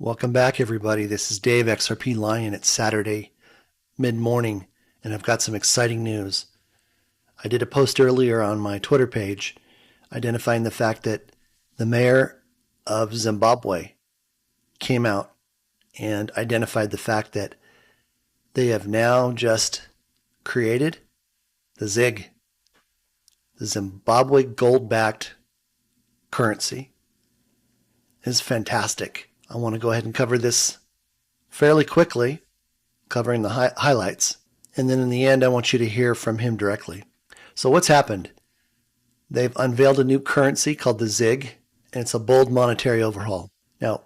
Welcome back, everybody. This is Dave, XRP Lion. It's Saturday, mid-morning, and I've got some exciting news. I did a post earlier on my Twitter page identifying the fact that the mayor of Zimbabwe came out and identified the fact that they have now just created the ZIG, the Zimbabwe gold-backed currency. It's fantastic. I want to go ahead and cover this fairly quickly, covering the highlights. And then in the end, I want you to hear from him directly. So what's happened? They've unveiled a new currency called the ZIG, and it's a bold monetary overhaul. Now,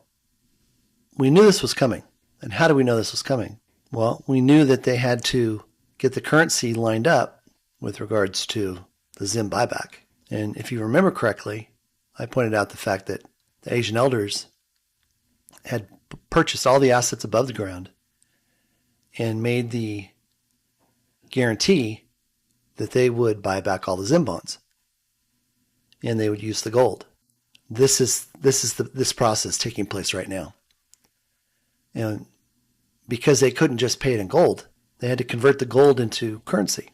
we knew this was coming. And how do we know this was coming? Well, we knew that they had to get the currency lined up with regards to the ZIM buyback. And if you remember correctly, I pointed out the fact that the Asian elders had purchased all the assets above the ground and made the guarantee that they would buy back all the ZIM bonds and they would use the gold. This is this process taking place right now. And because they couldn't just pay it in gold, they had to convert the gold into currency.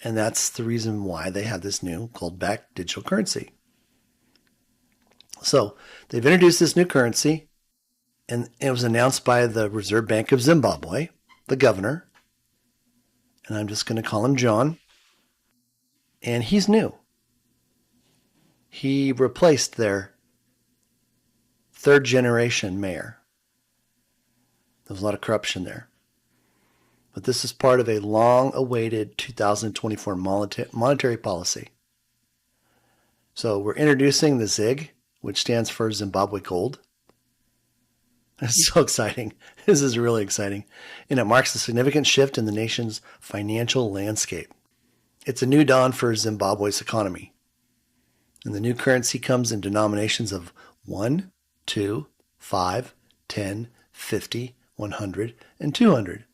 And that's the reason why they have this new gold-backed digital currency. So they've introduced this new currency, and it was announced by the Reserve Bank of Zimbabwe, the governor, and I'm just going to call him John, and he's new. He replaced their third-generation mayor. There was a lot of corruption there. But this is part of a long-awaited 2024 monetary policy. So we're introducing the ZIG, which stands for Zimbabwe Gold. It's so exciting. This is really exciting. And it marks a significant shift in the nation's financial landscape. It's a new dawn for Zimbabwe's economy. And the new currency comes in denominations of 1, 2, 5, 10, 50, 100, and 200.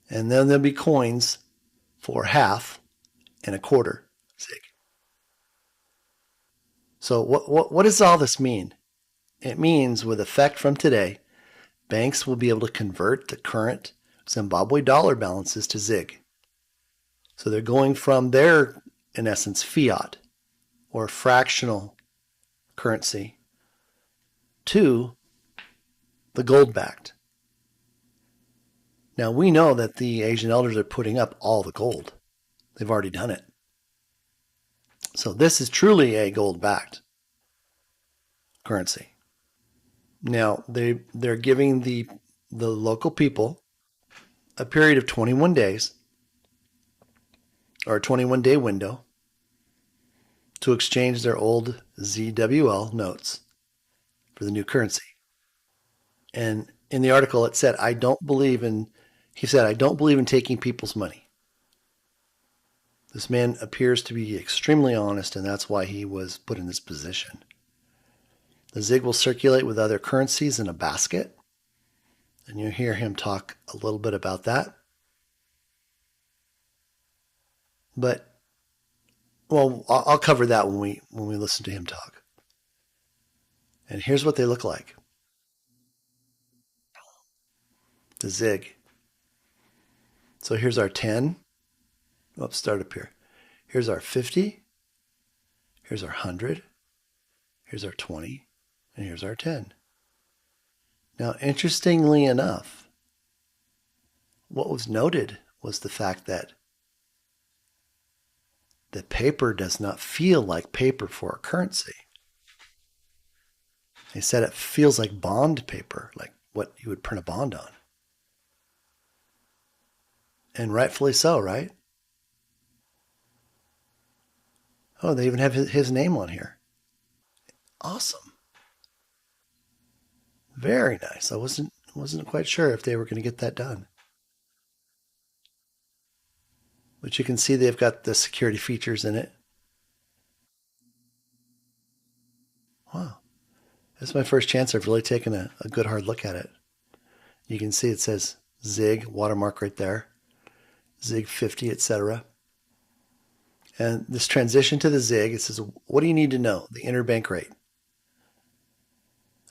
And then there'll be coins for half and a quarter ZIG. So what does all this mean? It means with effect from today, banks will be able to convert the current Zimbabwe dollar balances to ZIG. So they're going from their, in essence, fiat or fractional currency to the gold-backed. Now we know that the Asian elders are putting up all the gold. They've already done it. So this is truly a gold-backed currency. Now, they're giving the local people a period of 21 days or a 21-day window to exchange their old ZWL notes for the new currency. And in the article, it said, I don't believe in taking people's money. This man appears to be extremely honest, and that's why he was put in this position. The ZIG will circulate with other currencies in a basket, and you'll hear him talk a little bit about that. But, well, I'll cover that when we listen to him talk. And here's what they look like. The ZIG. So here's our 10. Let's start up here. Here's our 50. Here's our 100. Here's our 20. And here's our 10. Now, interestingly enough, what was noted was the fact that the paper does not feel like paper for a currency. They said it feels like bond paper, like what you would print a bond on. And rightfully so, right? Oh, they even have his name on here. Awesome. Very nice. I wasn't quite sure if they were going to get that done. But you can see they've got the security features in it. Wow. This is my first chance I've really taken a good hard look at it. You can see it says ZIG, watermark right there. ZIG 50, etc. And this transition to the ZIG, it says, what do you need to know? The interbank rate.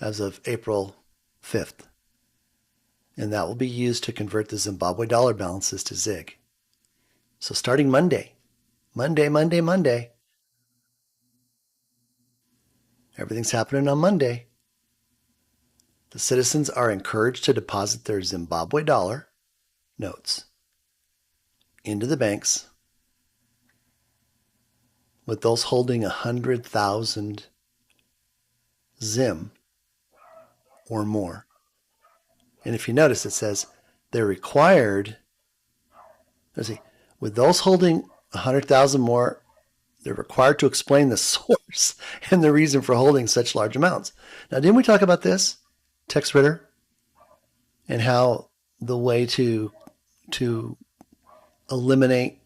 as of April 5th. And that will be used to convert the Zimbabwe dollar balances to ZIG. So starting Monday, everything's happening on Monday. The citizens are encouraged to deposit their Zimbabwe dollar notes into the banks, with those holding 100,000 ZIM or more. And if you notice, it says they're required, let's see, with those holding 100,000 more, they're required to explain the source and the reason for holding such large amounts. Now, didn't we talk about this, Tex Ritter, and how the way to eliminate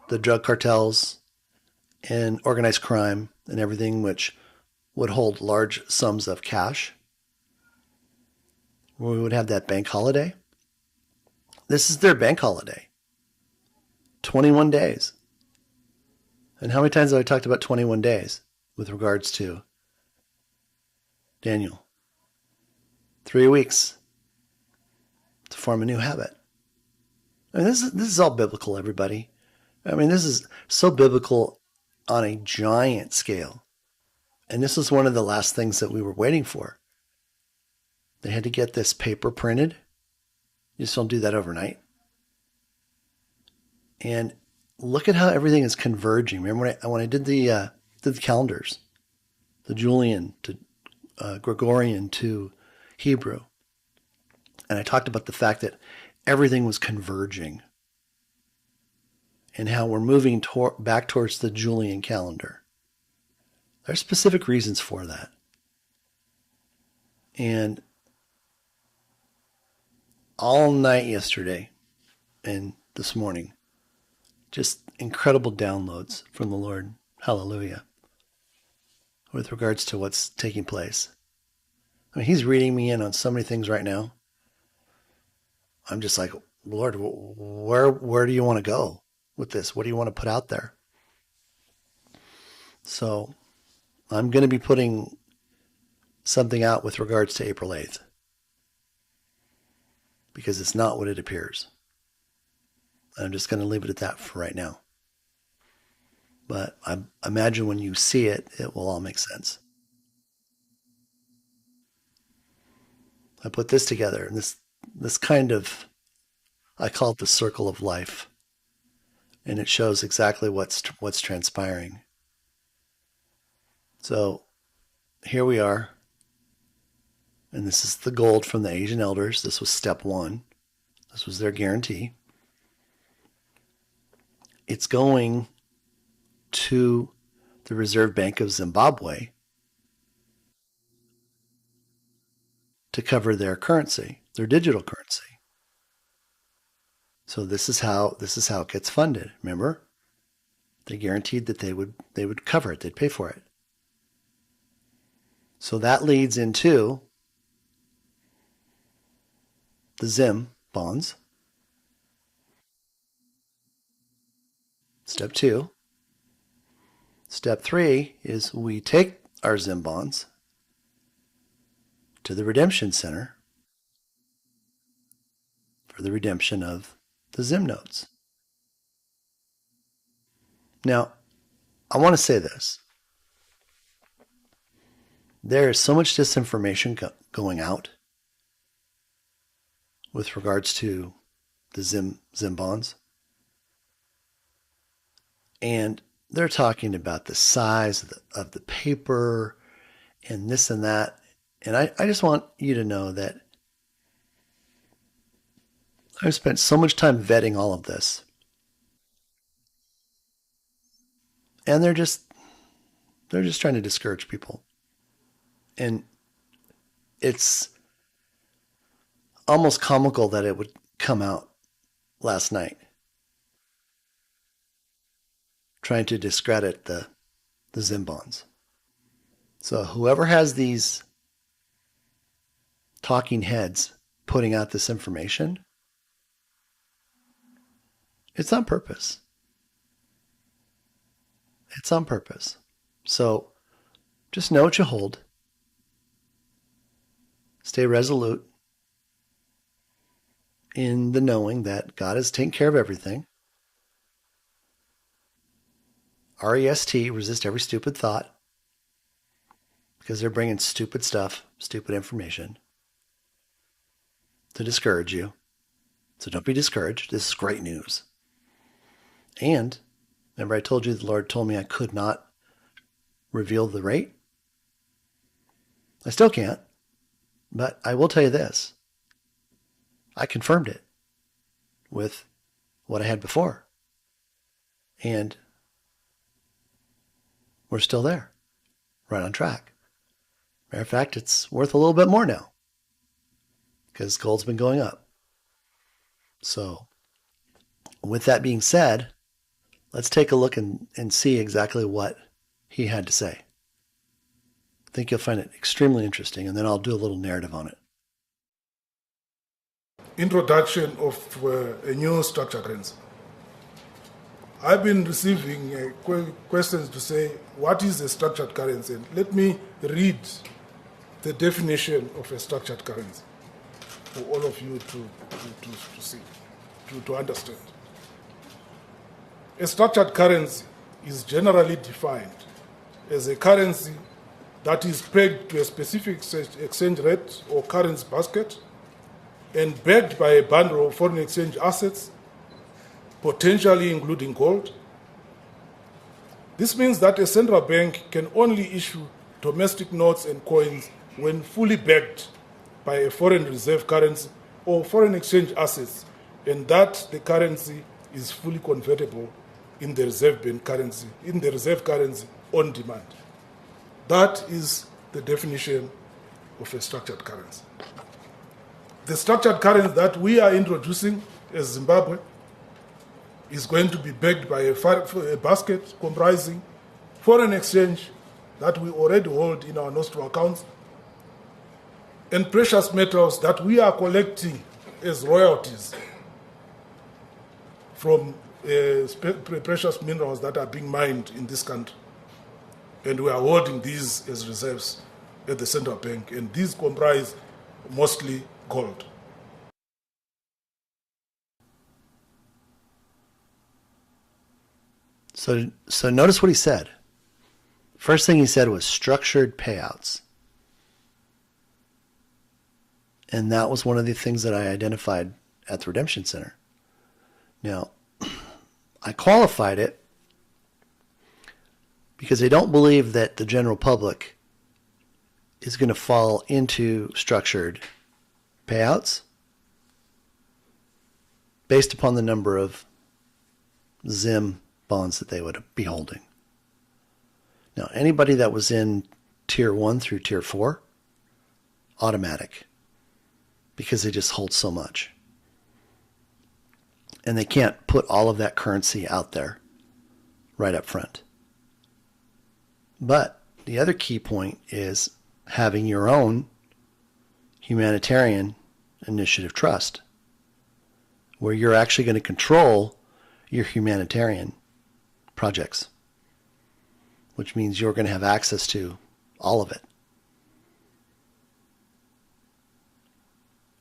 the drug cartels and organized crime and everything which would hold large sums of cash, where we would have that bank holiday? This is their bank holiday. 21 days. And how many times have I talked about 21 days with regards to Daniel? 3 weeks to form a new habit. I mean, this is all biblical, everybody. I mean, this is so biblical on a giant scale. And this was one of the last things that we were waiting for. They had to get this paper printed. You just don't do that overnight. And look at how everything is converging. Remember when I did the calendars, the Julian to Gregorian to Hebrew, and I talked about the fact that everything was converging and how we're moving back towards the Julian calendar. There's specific reasons for that. And all night yesterday and this morning, just incredible downloads from the Lord. Hallelujah. With regards to what's taking place. I mean, he's reading me in on so many things right now. I'm just like, Lord, where do you want to go with this? What do you want to put out there? So I'm going to be putting something out with regards to April 8th. Because it's not what it appears. I'm just going to leave it at that for right now. But I imagine when you see it, it will all make sense. I put this together, and this kind of, I call it the circle of life. And it shows exactly what's transpiring. So here we are. And this is the gold from the Asian elders. This was step 1. This was their guarantee. It's going to the Reserve Bank of Zimbabwe to cover their currency, their digital currency. So this is how it gets funded. Remember, they guaranteed that they would cover it. They'd pay for it. So that leads into the ZIM bonds. Step 2. Step 3 is we take our ZIM bonds to the redemption center for the redemption of the ZIM notes. Now, I want to say this. There is so much disinformation going out with regards to the ZIM bonds. And they're talking about the size of the paper and this and that. And I just want you to know that I've spent so much time vetting all of this. And they're just trying to discourage people. And it's almost comical that it would come out last night, trying to discredit the ZIM bonds. So whoever has these talking heads putting out this information, it's on purpose. It's on purpose. So just know what you hold. Stay resolute in the knowing that God is taking care of everything. REST, resist every stupid thought, because they're bringing stupid stuff, stupid information to discourage you. So don't be discouraged. This is great news. And remember I told you the Lord told me I could not reveal the rate? I still can't, but I will tell you this. I confirmed it with what I had before. And we're still there, right on track. Matter of fact, it's worth a little bit more now because gold's been going up. So with that being said, let's take a look and see exactly what he had to say. I think you'll find it extremely interesting, and then I'll do a little narrative on it. Introduction of a new structured currency. I've been receiving questions to say, what is a structured currency? And let me read the definition of a structured currency for all of you to see, to understand. A structured currency is generally defined as a currency that is pegged to a specific exchange rate or currency basket and backed by a bundle of foreign exchange assets, potentially including gold. This means that a central bank can only issue domestic notes and coins when fully backed by a foreign reserve currency or foreign exchange assets, and that the currency is fully convertible in the reserve currency on demand. That is the definition of a structured currency. The structured currency that we are introducing as Zimbabwe is going to be backed by a basket comprising foreign exchange that we already hold in our nostro accounts and precious metals that we are collecting as royalties from precious minerals that are being mined in this country. And we are holding these as reserves at the central bank, and these comprise mostly gold. So notice what he said. First thing he said was structured payouts. And that was one of the things that I identified at the Redemption Center. Now, I qualified it because I don't believe that the general public is going to fall into structured payouts based upon the number of ZIM bonds that they would be holding. Now, anybody that was in Tier 1 through Tier 4, automatic, because they just hold so much. And they can't put all of that currency out there right up front. But the other key point is having your own humanitarian initiative trust, where you're actually going to control your humanitarian projects, which means you're going to have access to all of it.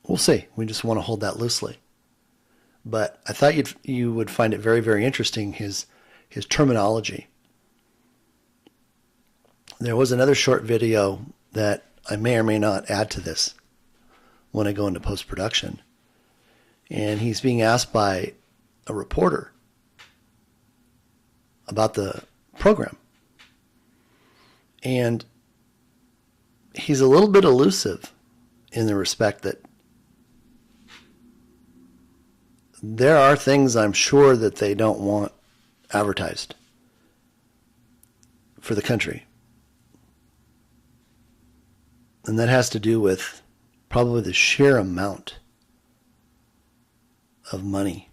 We'll see. We just want to hold that loosely. But I thought you would find it very, very interesting, his terminology. There was another short video that I may or may not add to this when I go into post-production. And he's being asked by a reporter about the program. And he's a little bit elusive in the respect that there are things I'm sure that they don't want advertised for the country. And that has to do with probably the sheer amount of money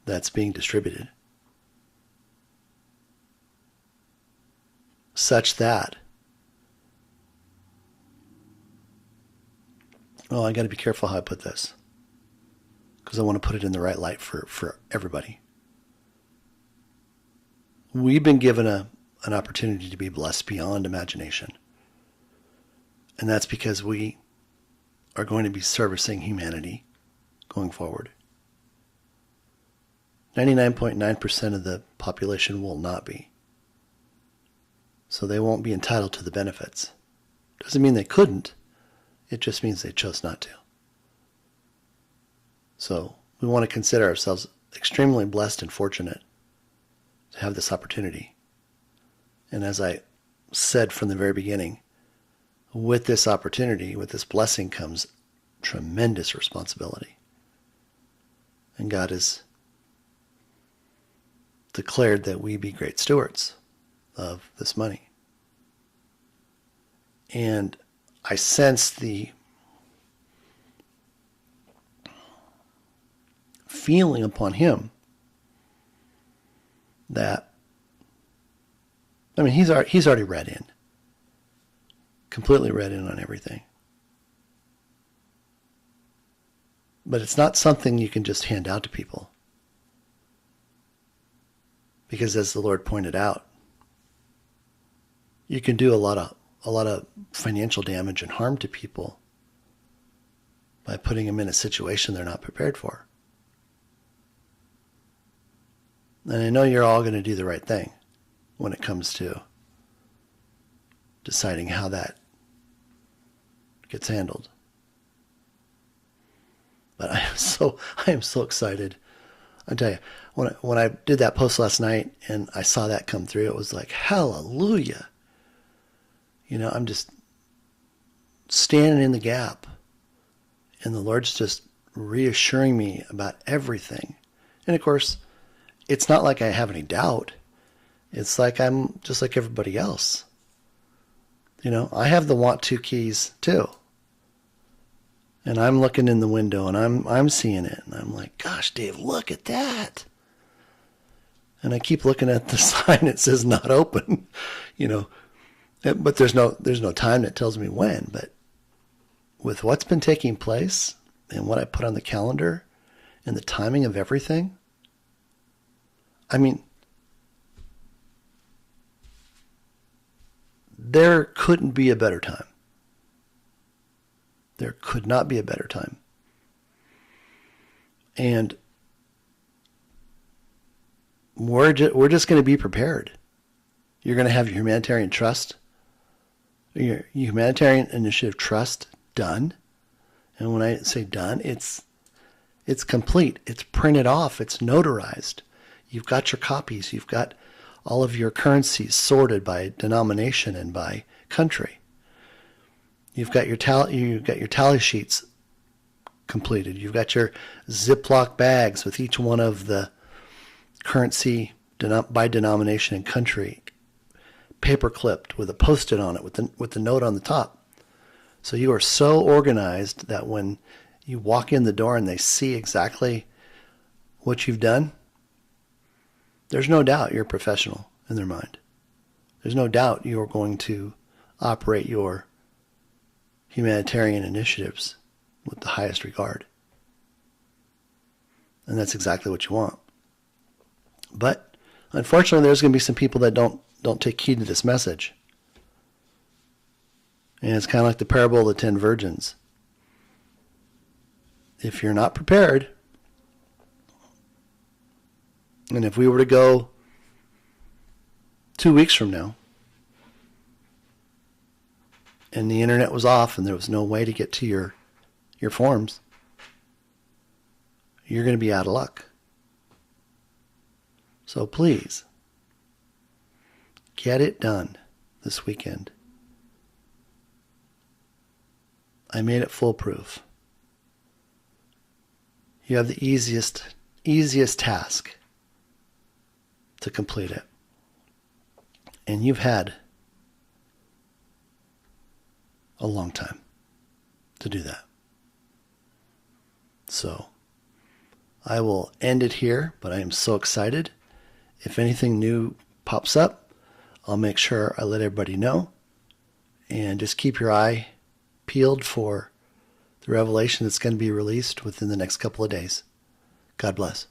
that's being distributed, such that, oh, I got to be careful how I put this, because I want to put it in the right light for everybody. We've been given an opportunity to be blessed beyond imagination. And that's because we are going to be servicing humanity going forward. 99.9% of the population will not be. So they won't be entitled to the benefits. Doesn't mean they couldn't. It just means they chose not to. So we want to consider ourselves extremely blessed and fortunate to have this opportunity. And as I said from the very beginning, with this opportunity, with this blessing comes tremendous responsibility. And God has declared that we be great stewards of this money. And I sense the feeling upon him that, I mean, he's already read in, completely read in on everything. But it's not something you can just hand out to people. Because as the Lord pointed out, you can do a lot of financial damage and harm to people by putting them in a situation they're not prepared for. And I know you're all going to do the right thing when it comes to deciding how that gets handled. But I am so excited. I tell you, when I did that post last night and I saw that come through, it was like, hallelujah. You know, I'm just standing in the gap, and the Lord's just reassuring me about everything. And of course, it's not like I have any doubt. It's like I'm just like everybody else. You know, I have the want to keys too. And I'm looking in the window and I'm seeing it. And I'm like, gosh, Dave, look at that. And I keep looking at the sign that says not open, you know. But there's no time that tells me when. But with what's been taking place and what I put on the calendar and the timing of everything, I mean, there couldn't be a better time. There could not be a better time. And we're just going to be prepared. You're going to have your humanitarian trust, your humanitarian initiative trust done. And when I say done, it's complete. It's printed off. It's notarized. You've got your copies. You've got all of your currencies sorted by denomination and by country. You've got your tally sheets completed. You've got your Ziploc bags with each one of the currency by denomination and country, paper clipped with a Post-it on it with the note on the top. So you are so organized that when you walk in the door and they see exactly what you've done, there's no doubt you're a professional in their mind. There's no doubt you're going to operate your humanitarian initiatives with the highest regard. And that's exactly what you want. But unfortunately, there's going to be some people that don't take heed to this message. And it's kind of like the parable of the 10 virgins. If you're not prepared, and if we were to go 2 weeks from now, and the internet was off and there was no way to get to your forms, you're going to be out of luck. So please, get it done this weekend. I made it foolproof. You have the easiest task to complete it. And you've had a long time to do that. So I will end it here, but I am so excited. If anything new pops up, I'll make sure I let everybody know. And just keep your eye peeled for the revelation that's going to be released within the next couple of days. God bless.